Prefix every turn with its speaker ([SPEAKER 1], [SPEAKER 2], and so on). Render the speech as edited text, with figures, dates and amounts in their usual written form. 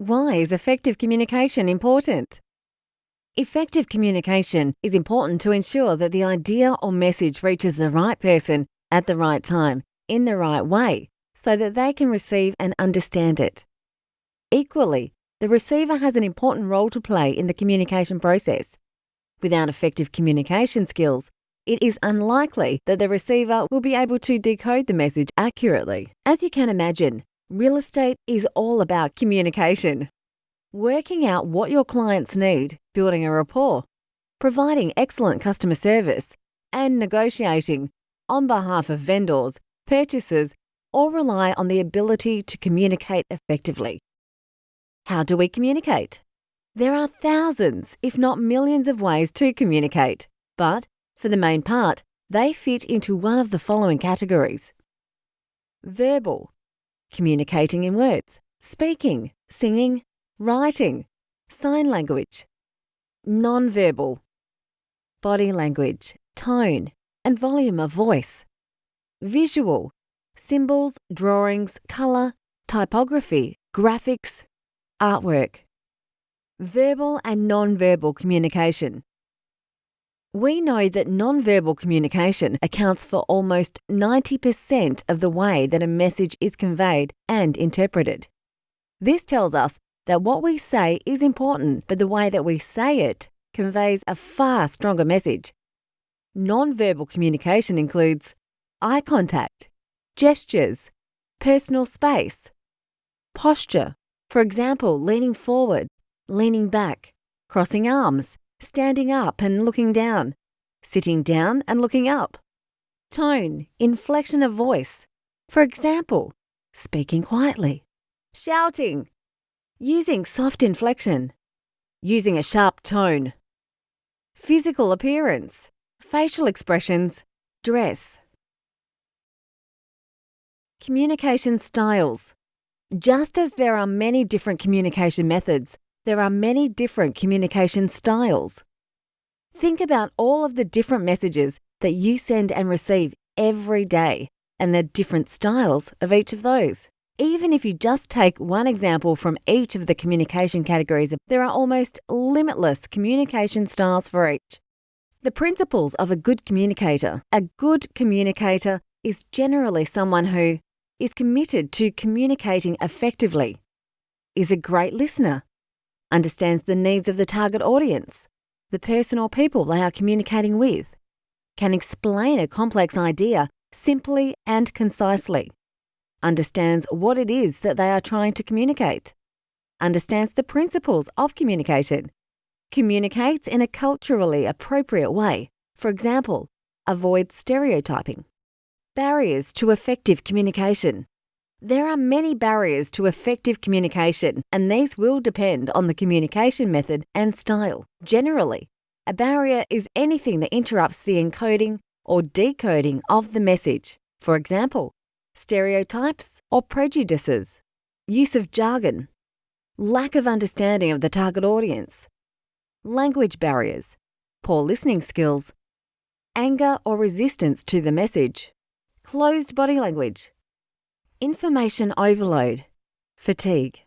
[SPEAKER 1] Why is effective communication important? Effective communication is important to ensure that the idea or message reaches the right person at the right time, in the right way, so that they can receive and understand it. Equally, the receiver has an important role to play in the communication process. Without effective communication skills, it is unlikely that the receiver will be able to decode the message accurately. As you can imagine, real estate is all about communication. Working out what your clients need, building a rapport, providing excellent customer service, and negotiating on behalf of vendors, purchasers, all rely on the ability to communicate effectively. How do we communicate? There are thousands, if not millions of ways to communicate, but for the main part, they fit into one of the following categories. Verbal, communicating in words, speaking, singing, writing, sign language. Non-verbal, body language, tone, and volume of voice. Visual, symbols, drawings, colour, typography, graphics, artwork. Verbal and non-verbal communication. We know that non-verbal communication accounts for almost 90% of the way that a message is conveyed and interpreted. This tells us that what we say is important, but the way that we say it conveys a far stronger message. Non-verbal communication includes eye contact, gestures, personal space, posture, for example, leaning forward, leaning back, crossing arms, standing up and looking down, sitting down and looking up. Tone, inflection of voice, for example, speaking quietly, shouting, using soft inflection, using a sharp tone. Physical appearance, facial expressions, dress. Communication styles. Just as there are many different communication methods, there are many different communication styles. Think about all of the different messages that you send and receive every day and the different styles of each of those. Even if you just take one example from each of the communication categories, there are almost limitless communication styles for each. The principles of a good communicator. A good communicator is generally someone who is committed to communicating effectively, is a great listener, understands the needs of the target audience, the person or people they are communicating with, can explain a complex idea simply and concisely, understands what it is that they are trying to communicate, understands the principles of communication, communicates in a culturally appropriate way, for example, avoids stereotyping. Barriers to effective communication. There are many barriers to effective communication, and these will depend on the communication method and style. Generally, a barrier is anything that interrupts the encoding or decoding of the message. For example, stereotypes or prejudices, use of jargon, lack of understanding of the target audience, language barriers, poor listening skills, anger or resistance to the message, closed body language, information overload, fatigue.